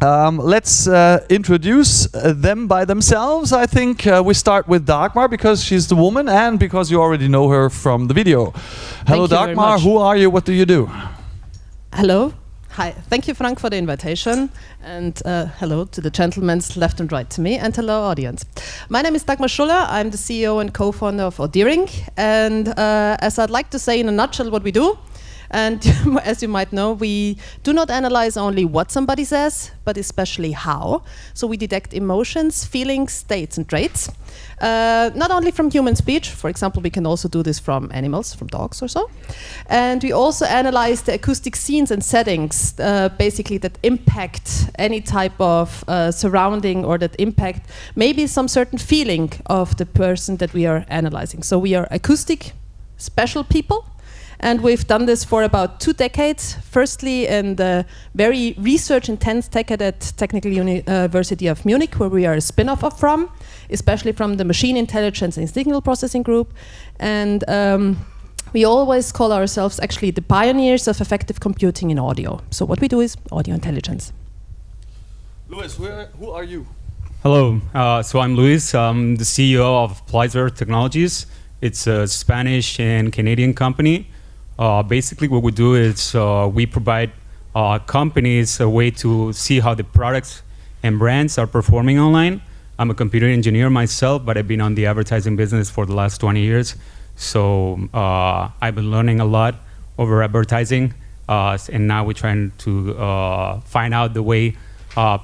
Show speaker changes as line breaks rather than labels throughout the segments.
Let's introduce them by themselves. I think we start with Dagmar because she's the woman and because you already know her from the video. Hello, Dagmar. Who are you? What do you do?
Hello. Hi. Thank you, Frank, for the invitation. And hello to the gentlemen left and right to me. And hello, audience. My name is Dagmar Schuller. I'm the CEO and co-founder of audEERING. And as I'd like to say in a nutshell what we do, and as you might know, we do not analyze only what somebody says, but especially how. So we detect emotions, feelings, states, and traits. Not only from human speech, for example, we can also do this from animals, from dogs or so. And we also analyze the acoustic scenes and settings, basically that impact any type of surrounding or that impact maybe some certain feeling of the person that we are analyzing. So we are acoustic, special people. And we've done this for about 2 decades. Firstly, in the very research-intense decade at Technical University of Munich, where we are a spin-off from, especially from the Machine Intelligence and Signal Processing Group. And we always call ourselves actually the pioneers of effective computing in audio. So what we do is audio intelligence.
Luis, who are you?
Hello, so I'm Luis. I'm the CEO of Plyzer Technologies. It's a Spanish and Canadian company. Basically what we do is we provide companies a way to see how the products and brands are performing online. I'm a computer engineer myself, but I've been on the advertising business for the last 20 years. So I've been learning a lot over advertising, and now we're trying to find out the way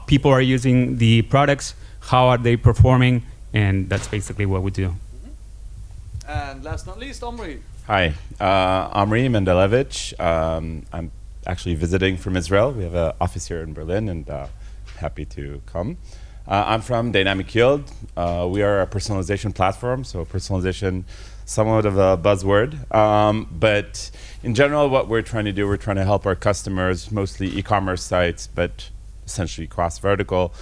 people are using the products, how are they performing, and that's basically what we do.
And last but not least, Omri.
Hi, Omri Mendellevich. I'm actually visiting from Israel. We have an office here in Berlin, and happy to come. I'm from Dynamic Yield. We are a personalization platform, so personalization, somewhat of a buzzword. But in general, what we're trying to do, we're trying to help our customers, mostly e-commerce sites, but essentially cross-vertical,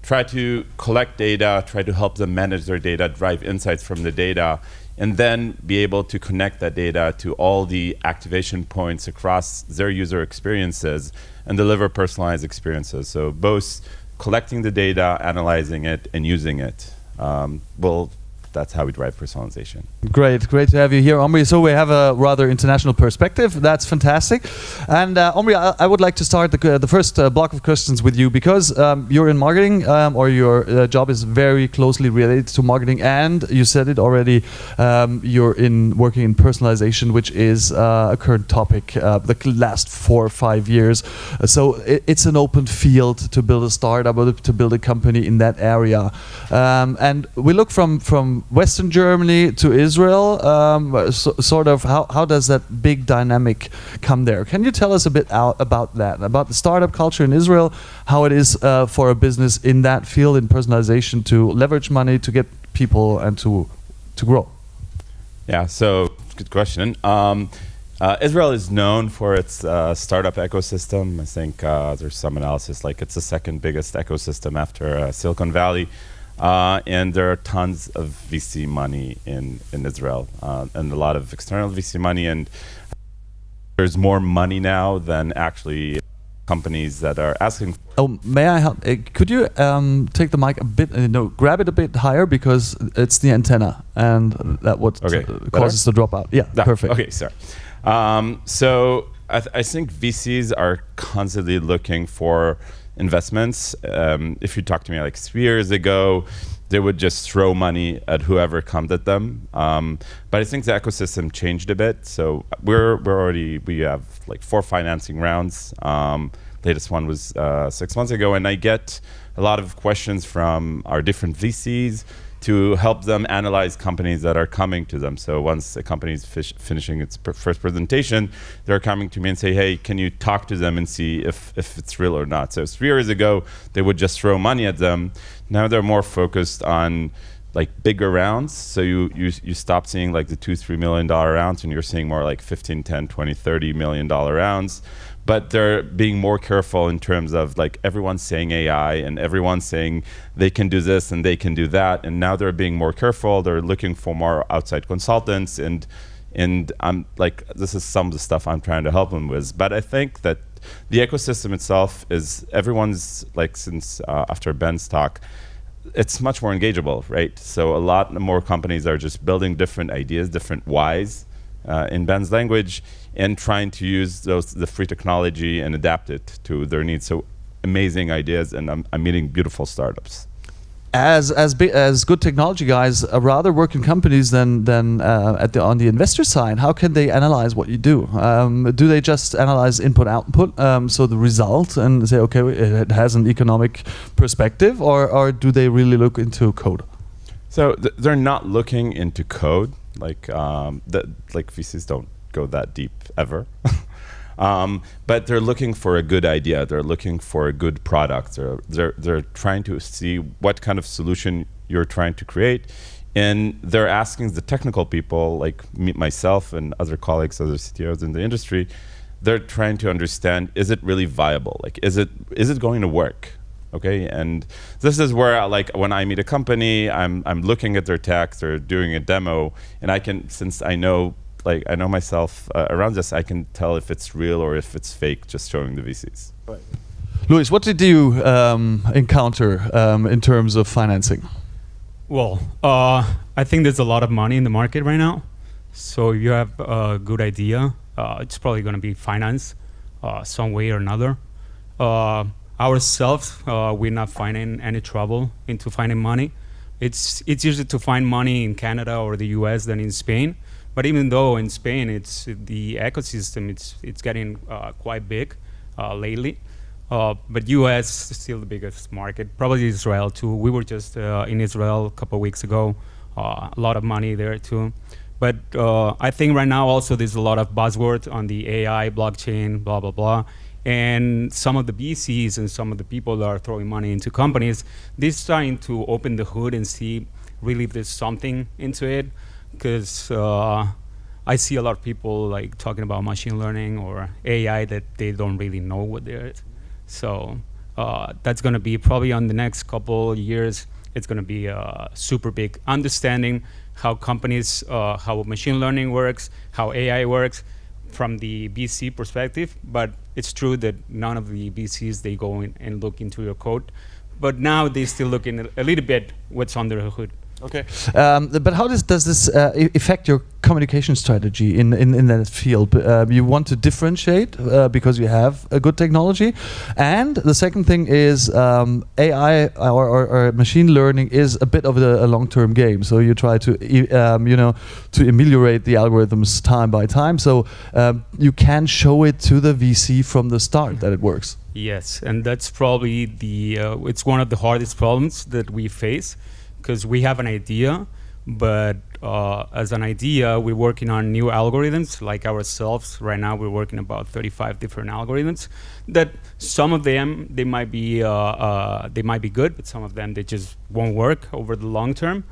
try to collect data, try to help them manage their data, drive insights from the data, and then be able to connect that data to all the activation points across their user experiences and deliver personalized experiences. So both collecting the data, analyzing it, and using it. That's how we drive personalization.
Great to have you here, Omri. So we have a rather international perspective. That's fantastic. And Omri, I would like to start the first block of questions with you because you're in marketing, or your job is very closely related to marketing, and you said it already, you're working in personalization, which is a current topic the last 4 or 5 years. So it's an open field to build a startup or to build a company in that area. And we look from Western Germany to Israel, sort of how does that big dynamic come there? Can you tell us a bit about that, about the startup culture in Israel, how it is for a business in that field, in personalization, to leverage money, to get people and to grow?
Yeah, so good question. Israel is known for its startup ecosystem. I think there's some analysis like it's the second biggest ecosystem after Silicon Valley. And there are tons of VC money in Israel, and a lot of external VC money, and there's more money now than actually companies that are asking for it.
Oh, may I help? Could you take the mic a bit, grab it a bit higher because it's the antenna, and that what causes the dropout. Yeah, perfect.
Okay, sorry. So I think VCs are constantly looking for investments. If you talk to me like 3 years ago, they would just throw money at whoever comes at them. But I think the ecosystem changed a bit. So we have like 4 financing rounds. Latest one was 6 months ago, and I get a lot of questions from our different VCs to help them analyze companies that are coming to them. So once a company is finishing its first presentation, they're coming to me and say, hey, can you talk to them and see if it's real or not? So 3 years ago, they would just throw money at them. Now they're more focused on like bigger rounds. So you stop seeing like the $2-3 million rounds, and you're seeing more like 15, 10, 20, $30 million rounds. But they're being more careful in terms of like everyone's saying AI and everyone's saying they can do this and they can do that. And now they're being more careful. They're looking for more outside consultants. And And I'm like, this is some of the stuff I'm trying to help them with. But I think that the ecosystem itself is, everyone's like, since after Ben's talk, it's much more engageable, right? So a lot more companies are just building different ideas, different whys in Ben's language, and trying to use the free technology and adapt it to their needs. So amazing ideas, and I'm meeting beautiful startups.
As good technology guys, rather work in companies than on the investor side. How can they analyze what you do? Do they just analyze input-output, so the result, and say, okay, it has an economic perspective, or do they really look into code?
So they're not looking into code, like VCs don't go that deep ever. But they're looking for a good idea. They're looking for a good product. They're trying to see what kind of solution you're trying to create, and they're asking the technical people, like myself and other colleagues, other CTOs in the industry. They're trying to understand: is it really viable? Like, is it going to work? Okay, and this is where, like, when I meet a company, I'm looking at their tech, they're doing a demo, and I can, since I know. Like, I know myself around this, I can tell if it's real or if it's fake, just showing the VCs.
Right. Luis, what did you encounter in terms of financing?
Well, I think there's a lot of money in the market right now. So if you have a good idea, it's probably going to be financed some way or another. Ourselves, we're not finding any trouble into finding money. It's easier to find money in Canada or the US than in Spain. But even though in Spain, it's the ecosystem, it's getting quite big lately. But US is still the biggest market, probably Israel too. We were just in Israel a couple of weeks ago, a lot of money there too. But I think right now also there's a lot of buzzwords on the AI, blockchain, blah, blah, blah. And some of the VCs and some of the people that are throwing money into companies, they're trying to open the hood and see really if there's something into it. Because I see a lot of people like talking about machine learning or AI that they don't really know what they're. So that's going to be probably on the next couple of years. It's going to be super big understanding how companies, how machine learning works, how AI works from the VC perspective. But it's true that none of the VCs, they go in and look into your code. But now they still look in a little bit what's under the hood.
Okay, but how does this affect your communication strategy in that field? You want to differentiate because you have a good technology, and the second thing is AI or machine learning is a bit of a long-term game. So you try to to ameliorate the algorithms time by time. So you can show it to the VC from the start that it works.
Yes, and that's probably it's one of the hardest problems that we face. Because we have an idea, but as an idea, we're working on new algorithms. Like ourselves, right now we're working about 35 different algorithms. That some of them they might be good, but some of them they just won't work over the long term.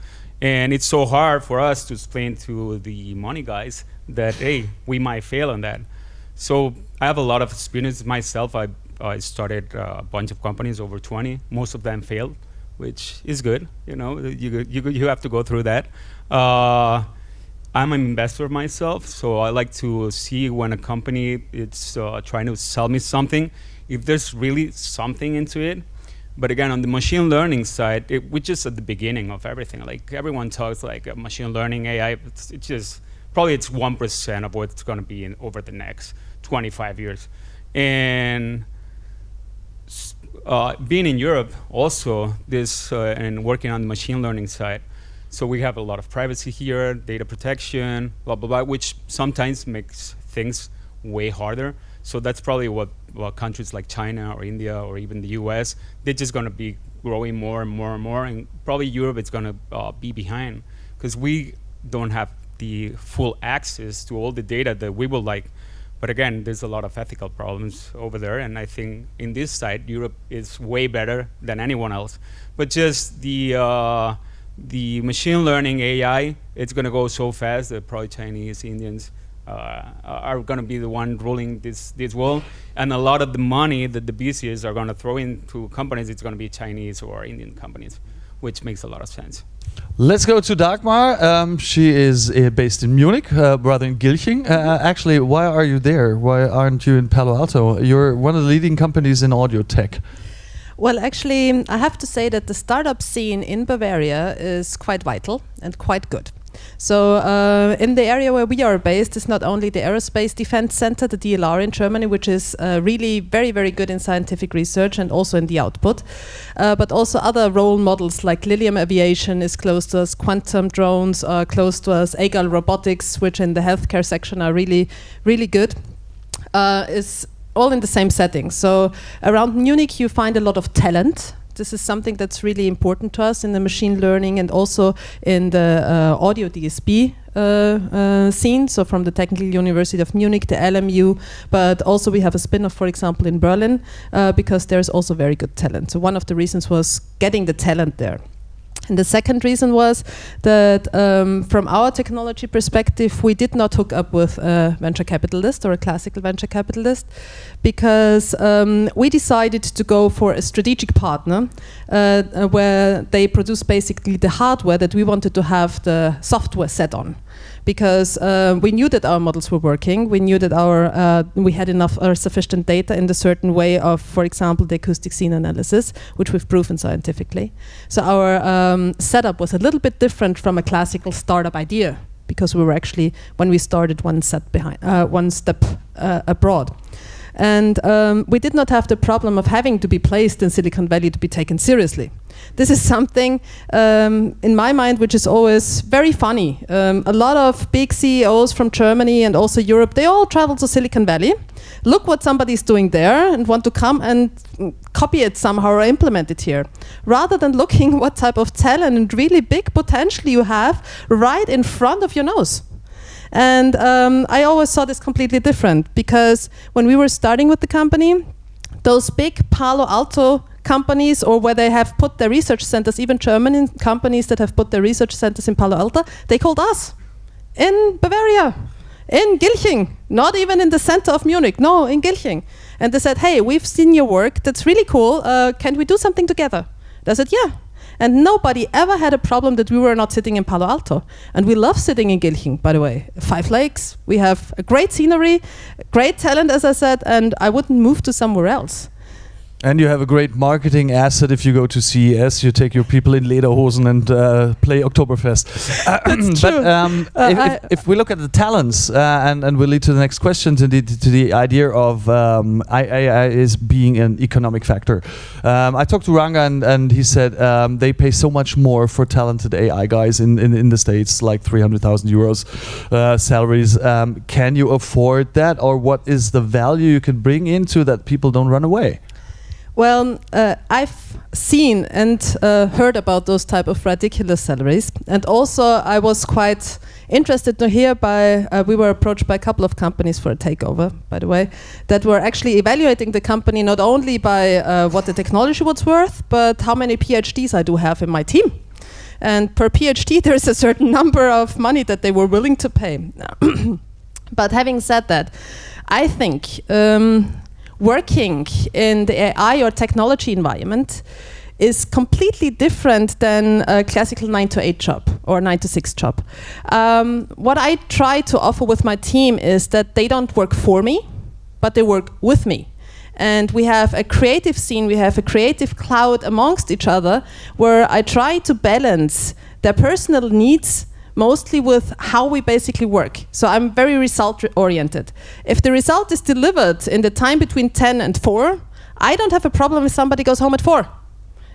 And it's so hard for us to explain to the money guys that hey, we might fail on that. So I have a lot of experience myself. I started a bunch of companies, over 20. Most of them failed, which is good. You know, you have to go through that. I'm an investor myself, so I like to see when a company is trying to sell me something, if there's really something into it. But again, on the machine learning side, we're just at the beginning of everything. Like everyone talks like machine learning, AI, it's just, probably it's 1% of what it's gonna be over the next 25 years. And being in Europe also, and working on the machine learning side, so we have a lot of privacy here, data protection, blah, blah, blah, which sometimes makes things way harder. So that's probably what countries like China or India or even the US, they're just gonna be growing more and more and more, and probably Europe is gonna be behind, because we don't have the full access to all the data that we would like. But again, there's a lot of ethical problems over there, and I think in this side, Europe is way better than anyone else. But just the machine learning AI, it's gonna go so fast that probably Chinese, Indians are gonna be the one ruling this world. And a lot of the money that the BCs are gonna throw into companies, it's gonna be Chinese or Indian companies, which makes a lot of sense.
Let's go to Dagmar. She is based in Munich, rather in Gilching. Actually, why are you there? Why aren't you in Palo Alto? You're one of the leading companies in audio tech.
Well, actually, I have to say that the startup scene in Bavaria is quite vital and quite good. So in the area where we are based is not only the Aerospace Defense Center, the DLR in Germany, which is really very, very good in scientific research and also in the output, but also other role models like Lilium Aviation is close to us, Quantum Drones are close to us, Agal Robotics, which in the healthcare section are really, really good, is all in the same setting. So around Munich you find a lot of talent. This is something that's really important to us in the machine learning and also in the audio DSP scene. So from the Technical University of Munich, the LMU, but also we have a spin-off, for example, in Berlin, because there's also very good talent. So one of the reasons was getting the talent there. And the second reason was that from our technology perspective, we did not hook up with a venture capitalist or a classical venture capitalist because we decided to go for a strategic partner where they produce basically the hardware that we wanted to have the software set on. Because we knew that our models were working, we knew that we had enough or sufficient data in the certain way of, for example, the acoustic scene analysis, which we've proven scientifically. So our setup was a little bit different from a classical startup idea, because we were actually, when we started, one step abroad. And we did not have the problem of having to be placed in Silicon Valley to be taken seriously. This is something, in my mind, which is always very funny. A lot of big CEOs from Germany and also Europe, they all travel to Silicon Valley, look what somebody's doing there and want to come and copy it somehow or implement it here. Rather than looking what type of talent and really big potential you have right in front of your nose. And I always saw this completely different, because when we were starting with the company, those big Palo Alto companies, or where they have put their research centers, even German companies that have put their research centers in Palo Alto, they called us in Bavaria, in Gilching, not even in the center of Munich, no, in Gilching. And they said, hey, we've seen your work, that's really cool, can we do something together? They said, yeah. And nobody ever had a problem that we were not sitting in Palo Alto. And we love sitting in Gilching, by the way. 5 lakes, we have a great scenery, great talent, as I said, and I wouldn't move to somewhere else.
And you have a great marketing asset if you go to CES. You take your people in lederhosen and play Oktoberfest.
That's true.
But if we look at the talents, and we'll lead to the next question, to the idea of AI is being an economic factor. I talked to Ranga and he said they pay so much more for talented AI guys in the States, like 300,000 euros salaries. Can you afford that, or what is the value you can bring into that people don't run away?
Well, I've seen and heard about those type of ridiculous salaries, and also I was quite interested to hear we were approached by a couple of companies for a takeover, by the way, that were actually evaluating the company not only by what the technology was worth, but how many PhDs I do have in my team. And per PhD there's a certain number of money that they were willing to pay. But having said that, I think working in the AI or technology environment is completely different than a classical 9-to-8 job or 9-to-6 job. What I try to offer with my team is that they don't work for me, but they work with me. And we have a creative scene, we have a creative cloud amongst each other, where I try to balance their personal needs mostly with how we basically work. So I'm very result-oriented. If the result is delivered in the time between 10 and 4, I don't have a problem if somebody goes home at 4,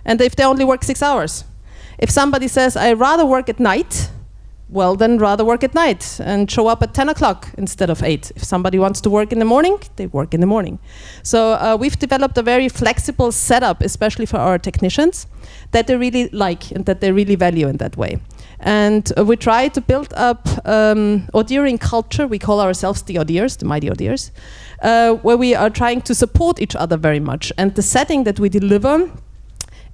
and if they only work 6 hours. If somebody says, I rather work at night, well, then rather work at night and show up at 10 o'clock instead of 8. If somebody wants to work in the morning, they work in the morning. So we've developed a very flexible setup, especially for our technicians, that they really like and that they really value in that way. And we try to build up audEERING culture. We call ourselves the audEERs, the mighty audEERs, where we are trying to support each other very much. And the setting that we deliver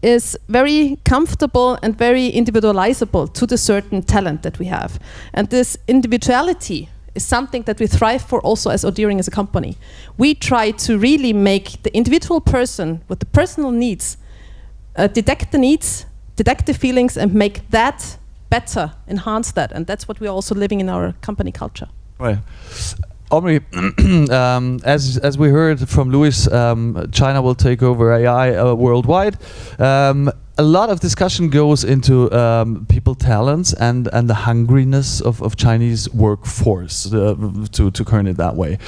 is very comfortable and very individualizable to the certain talent that we have. And this individuality is something that we thrive for also as audEERING as a company. We try to really make the individual person with the personal needs detect the needs, detect the feelings and make that better, enhance that, and that's what we're also living in our company culture.
Right. Omri, as we heard from Luis, China will take over AI worldwide. A lot of discussion goes into people talents and the hungriness of Chinese workforce, to turn it that way.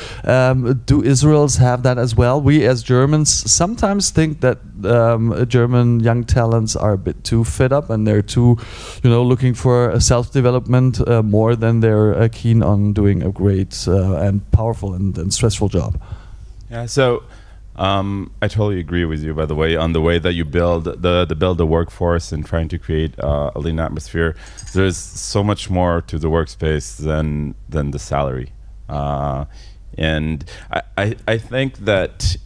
Do Israels have that as well? We as Germans sometimes think that German young talents are a bit too fed up and they're too, looking for self-development more than they're keen on doing a great and powerful and stressful job.
Yeah, so I totally agree with you, by the way, on the way that you build the workforce and trying to create a lean atmosphere. There's so much more to the workspace than the salary, and I think that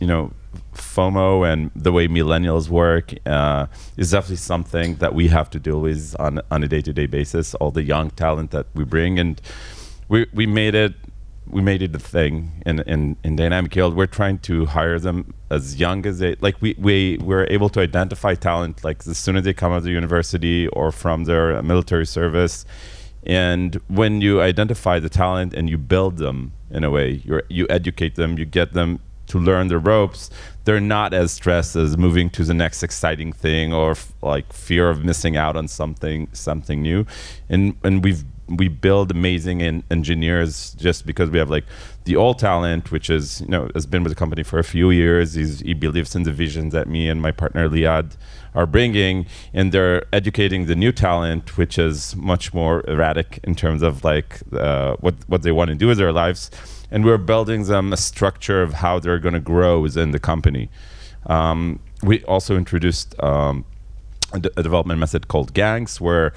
FOMO and the way millennials work is definitely something that we have to deal with on a day-to-day basis. All the young talent that we bring, and we made it a thing in Dynamic Yield. We're trying to hire them as young as they we're able to identify talent like as soon as they come out of the university or from their military service. And when you identify the talent and you build them in a way, you educate them, you get them to learn the ropes, they're not as stressed as moving to the next exciting thing or fear of missing out on something new. And we build amazing engineers just because we have the old talent, which is has been with the company for a few years. He believes in the vision that me and my partner Liad are bringing, and they're educating the new talent, which is much more erratic in terms of what they want to do with their lives. And we're building them a structure of how they're going to grow within the company. We also introduced a development method called gangs, where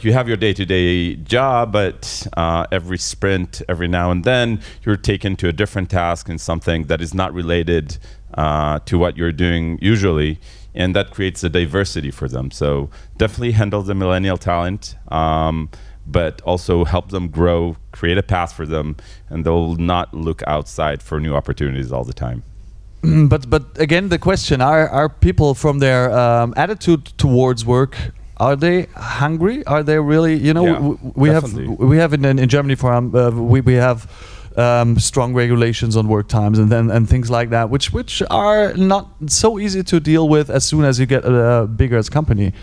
you have your day-to-day job, but every sprint, every now and then, you're taken to a different task and something that is not related to what you're doing usually, and that creates a diversity for them. So definitely handle the millennial talent, but also help them grow, create a path for them, and they'll not look outside for new opportunities all the time.
But again, the question, are people from their attitude towards work, are they hungry? Are they really, we have in Germany, we have strong regulations on work times and things like that, which are not so easy to deal with as soon as you get a bigger company.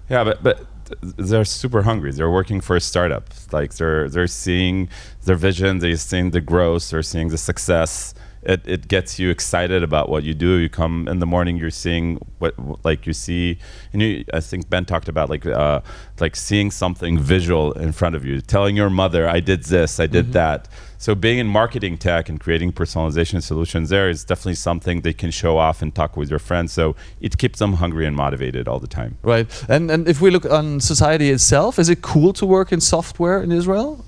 Yeah, but they're super hungry. They're working for a startup. They're seeing their vision, they're seeing the growth, they're seeing the success. It gets you excited about what you do. You come in the morning, you're seeing what you see, and I think Ben talked about seeing something visual in front of you, telling your mother, I did this, I did that. So being in marketing tech and creating personalization solutions there is definitely something they can show off and talk with your friends. So it keeps them hungry and motivated all the time.
Right. And if we look on society itself, is it cool to work in software in Israel?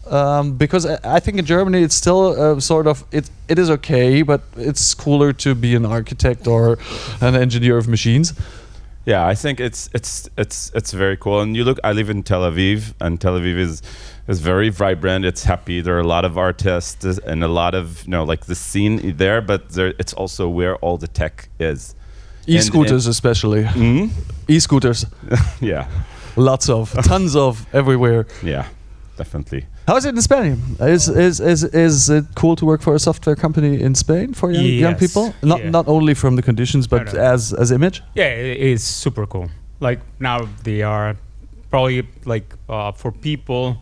Because I think in Germany it's still it is okay, but it's cooler to be an architect or an engineer of machines.
Yeah, I think it's very cool. And I live in Tel Aviv, and Tel Aviv is very vibrant. It's happy. There are a lot of artists and a lot of the scene there, but it's also where all the tech is.
E-scooters especially.
Mm-hmm.
E-scooters.
Yeah.
Tons of everywhere.
Yeah, definitely.
How is it in Spain? Is it cool to work for a software company in Spain for young people? Not only from the conditions, but as image?
Yeah, it is super cool. Now they are probably for people,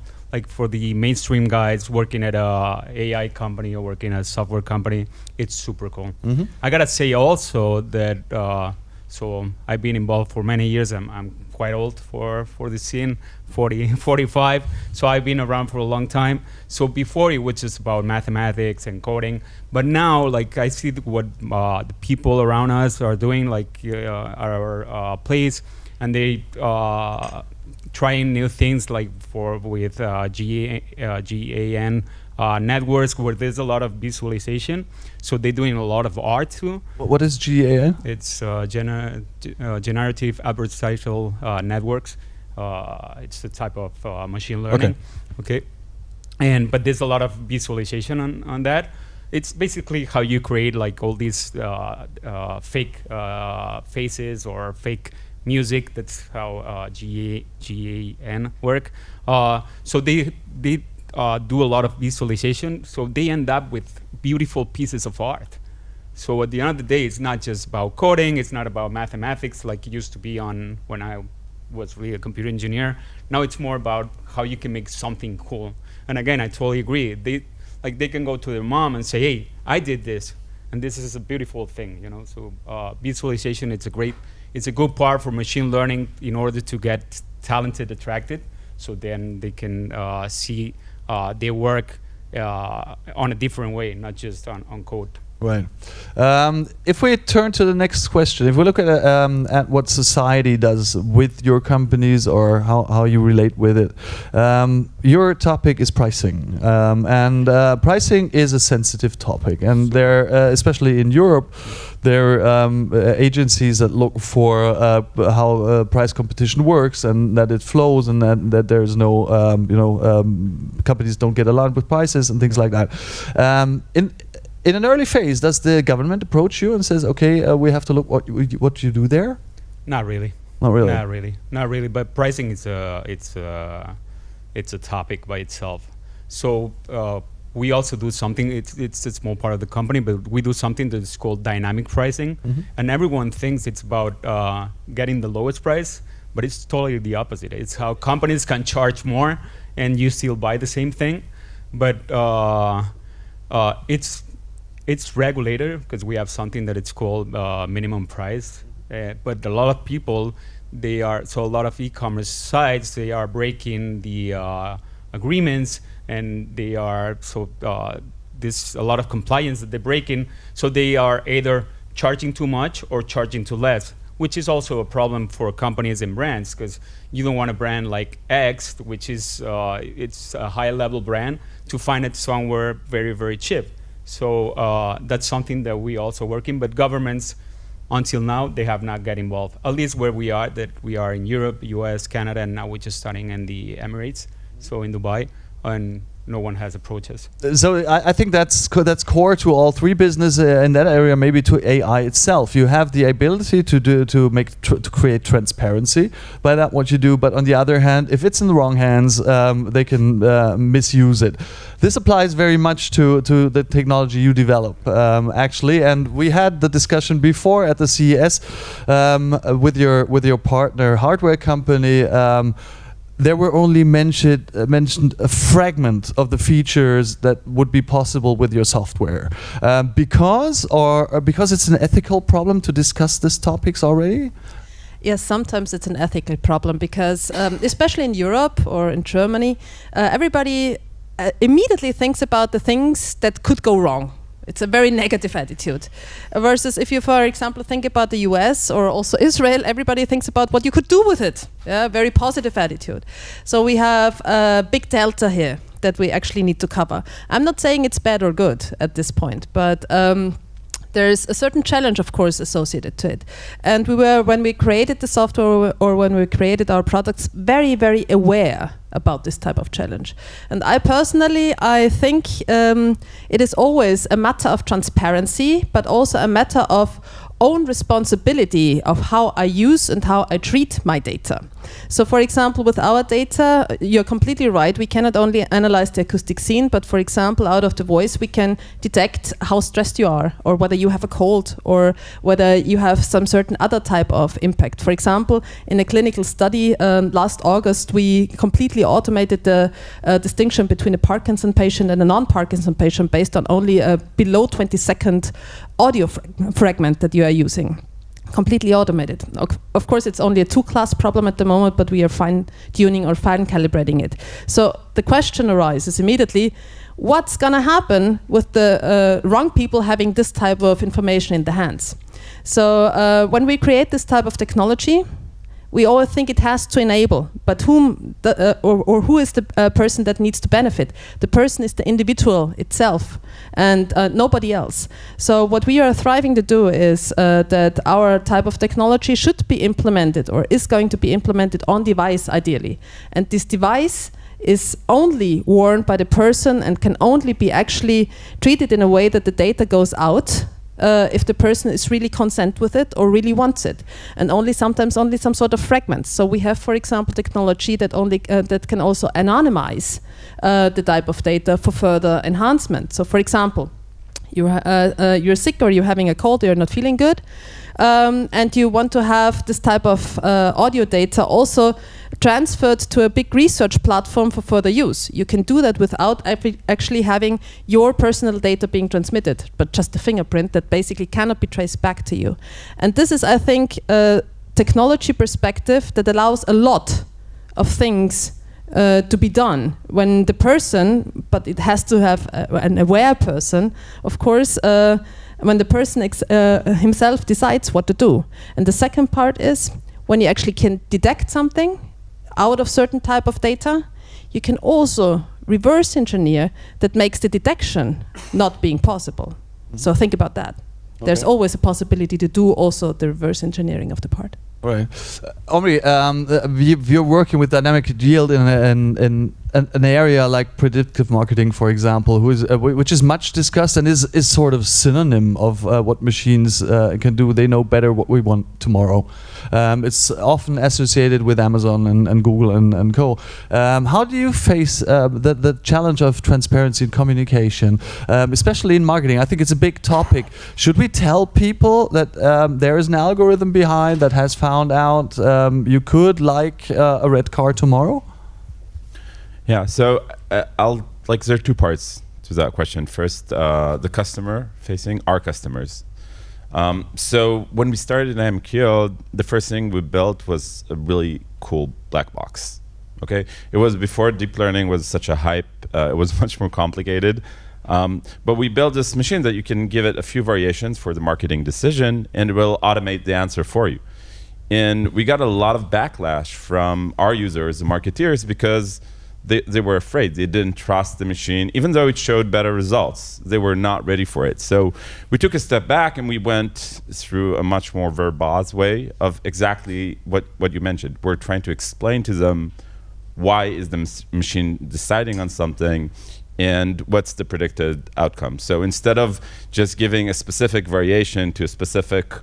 for the mainstream guys working at a AI company or working at a software company, it's super cool. Mm-hmm. I gotta say also that so I've been involved for many years. I'm quite old for the scene, 45. So I've been around for a long time. So before it was just about mathematics and coding, but now I see what the people around us are doing, our place, and they trying new things with GAN networks where there's a lot of visualization. So they're doing a lot of art too.
What is GAN?
It's generative adversarial networks. It's a type of machine learning. Okay. But there's a lot of visualization on that. It's basically how you create all these fake faces or fake music. That's how GAN work. So they do a lot of visualization. So they end up with beautiful pieces of art. So at the end of the day, it's not just about coding. It's not about mathematics like it used to be on when I was really a computer engineer. Now it's more about how you can make something cool. And again, I totally agree. They can go to their mom and say, "Hey, I did this, and this is a beautiful thing." You know, so visualization, it's a good part for machine learning in order to get talented attracted. So then they can see their work on a different way, not just on code.
Right. If we turn to the next question, if we look at what society does with your companies or how you relate with it, your topic is pricing, and pricing is a sensitive topic, and there, especially in Europe, there are agencies that look for how price competition works and that it flows and that there's no, companies don't get alarmed with prices and things like that. In an early phase, does the government approach you and says, "Okay, we have to look what you do there"?
Not really.
Not really.
Not really. But pricing is it's a topic by itself. So we also do something. It's a small part of the company, but we do something that's called dynamic pricing.
Mm-hmm.
And everyone thinks it's about getting the lowest price, but it's totally the opposite. It's how companies can charge more and you still buy the same thing, but it's regulated because we have something that it's called minimum price. But a lot of people, a lot of e-commerce sites, they are breaking the agreements, and they are there's a lot of compliance that they're breaking. So they are either charging too much or charging too less, which is also a problem for companies and brands, because you don't want a brand like X, which is it's a high-level brand, to find it somewhere very, very cheap. So that's something that we also work in, but governments, until now, they have not got involved. At least where we are in Europe, US, Canada, and now we're just starting in the Emirates, so in Dubai, and no one has approached us.
So I think that's core to all three business in that area, maybe to AI itself. You have the ability to create transparency by that what you do, but on the other hand, if it's in the wrong hands, they can misuse it. This applies very much to the technology you develop, actually, and we had the discussion before at the CES with your partner hardware company. There were only mentioned a fragment of the features that would be possible with your software, because it's an ethical problem to discuss these topics already.
Yes, sometimes it's an ethical problem because, especially in Europe or in Germany, everybody immediately thinks about the things that could go wrong. It's a very negative attitude. Versus if you, for example, think about the US or also Israel, everybody thinks about what you could do with it. Yeah, very positive attitude. So we have a big delta here that we actually need to cover. I'm not saying it's bad or good at this point, but there's a certain challenge, of course, associated to it. And when we created the software or when we created our products, very, very aware about this type of challenge. And I think it is always a matter of transparency, but also a matter of own responsibility of how I use and how I treat my data. So for example, with our data, you're completely right, we cannot only analyze the acoustic scene, but for example, out of the voice, we can detect how stressed you are, or whether you have a cold, or whether you have some certain other type of impact. For example, in a clinical study last August, we completely automated the distinction between a Parkinson patient and a non-Parkinson patient based on only a below 20-second audio fragment that you are using. Completely automated. Of course, it's only a two-class problem at the moment, but we are fine-tuning or fine-calibrating it. So the question arises immediately, what's going to happen with the wrong people having this type of information in the hands? So when we create this type of technology, we always think it has to enable, but whom who is the person that needs to benefit? The person is the individual itself and nobody else. So what we are striving to do is that our type of technology should be implemented or is going to be implemented on device ideally. And this device is only worn by the person and can only be actually treated in a way that the data goes out if the person is really consent with it or really wants it, and sometimes only some sort of fragments. So we have, for example, technology that that can also anonymize the type of data for further enhancement. So, for example, you're sick or you're having a cold, you're not feeling good, and you want to have this type of audio data also transferred to a big research platform for further use. You can do that without actually having your personal data being transmitted, but just a fingerprint that basically cannot be traced back to you. And this is, I think, a technology perspective that allows a lot of things to be done when the person, but it has to have an aware person, of course, when the person himself decides what to do. And the second part is when you actually can detect something out of certain type of data, you can also reverse engineer that makes the detection not being possible. So think about that. Okay. There's always a possibility to do also the reverse engineering of the part.
Right. Omri, you're working with dynamic yield in an area like predictive marketing, for example, which is much discussed and is sort of synonym of what machines can do. They know better what we want tomorrow. It's often associated with Amazon and Google and co. How do you face the challenge of transparency in communication, especially in marketing? I think it's a big topic. Should we tell people that there is an algorithm behind that has found out you could like a red car tomorrow?
Yeah, so there are two parts to that question. First, the customer facing our customers. So when we started Dynamic Yield, the first thing we built was a really cool black box. Okay, it was before deep learning was such a hype. It was much more complicated. But we built this machine that you can give it a few variations for the marketing decision, and it will automate the answer for you. And we got a lot of backlash from our users, the marketeers, because they were afraid. They didn't trust the machine, even though it showed better results. They were not ready for it. So we took a step back and we went through a much more verbose way of exactly what you mentioned. We're trying to explain to them why is the machine deciding on something and what's the predicted outcome. So instead of just giving a specific variation to a specific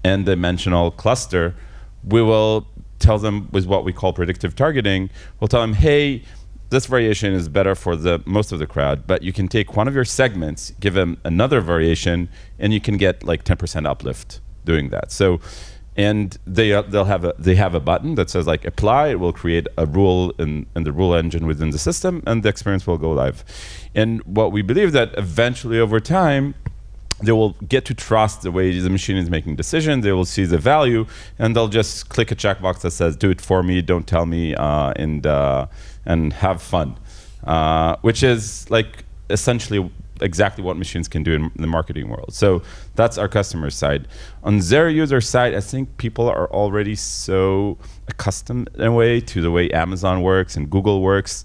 n-dimensional cluster, we will tell them with what we call predictive targeting. We'll tell them, hey, this variation is better for most of the crowd, but you can take one of your segments, give them another variation, and you can get like 10% uplift doing that. So, and they have a button that says like apply. It will create a rule in the rule engine within the system, and the experience will go live. And what we believe that eventually over time, they will get to trust the way the machine is making decisions. They will see the value, and they'll just click a checkbox that says, "Do it for me, don't tell me," and have fun, which is like essentially exactly what machines can do in the marketing world. So that's our customer side. On their user side, I think people are already so accustomed in a way to the way Amazon works and Google works.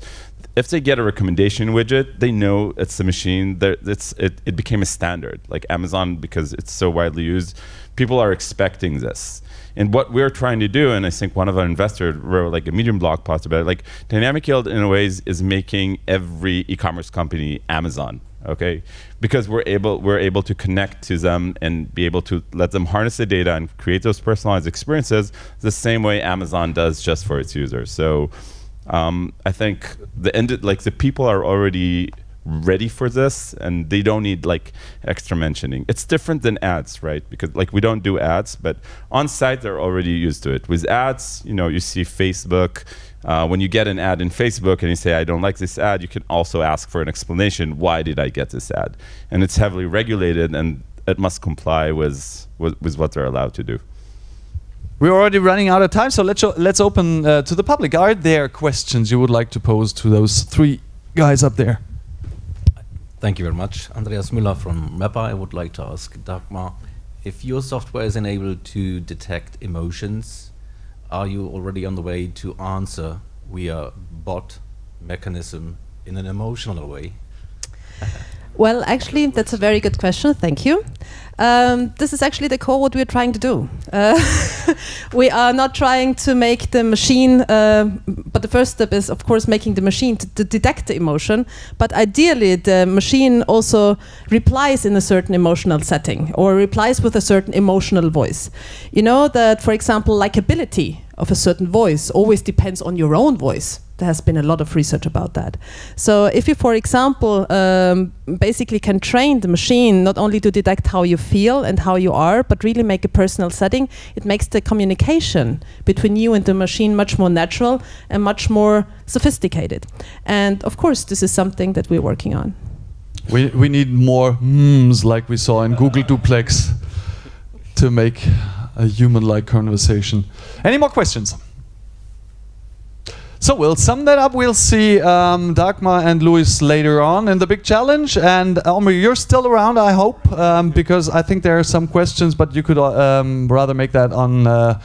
If they get a recommendation widget, they know it's the machine. It became a standard. Like Amazon, because it's so widely used, people are expecting this. And what we're trying to do, and I think one of our investors wrote like a Medium blog post about it, like Dynamic Yield in a ways is making every e-commerce company Amazon, okay? Because we're able to connect to them and be able to let them harness the data and create those personalized experiences the same way Amazon does just for its users. So I think the people are already ready for this, and they don't need like extra mentioning. It's different than ads, right? Because like we don't do ads, but on site they're already used to it. With ads, you see Facebook. When you get an ad in Facebook and you say, I don't like this ad, you can also ask for an explanation. Why did I get this ad? And it's heavily regulated, and it must comply with what they're allowed to do.
We're already running out of time, so let's open to the public. Are there questions you would like to pose to those three guys up there?
Thank you very much. Andreas Müller from MEPA. I would like to ask Dagmar, if your software is enabled to detect emotions, are you already on the way to answer via bot mechanism in an emotional way?
Well, actually, that's a very good question. Thank you. This is actually the core what we're trying to do. We are not trying to make the machine, but the first step is, of course, making the machine to detect the emotion. But ideally, the machine also replies in a certain emotional setting or replies with a certain emotional voice. You know that, for example, likability of a certain voice always depends on your own voice. There has been a lot of research about that. So if you, for example, basically can train the machine not only to detect how you feel and how you are, but really make a personal setting, it makes the communication between you and the machine much more natural and much more sophisticated. And of course, this is something that we're working on.
We need more like we saw in Google Duplex to make a human-like conversation. Any more questions? So we'll sum that up. We'll see Dagmar and Luis later on in the big challenge. And Omri, you're still around, I hope, because I think there are some questions, but you could rather make that on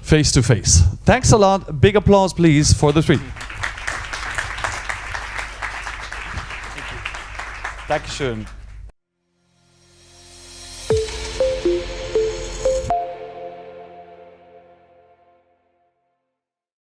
face-to-face. Thanks a lot. Big applause, please, for the three. Dankeschön.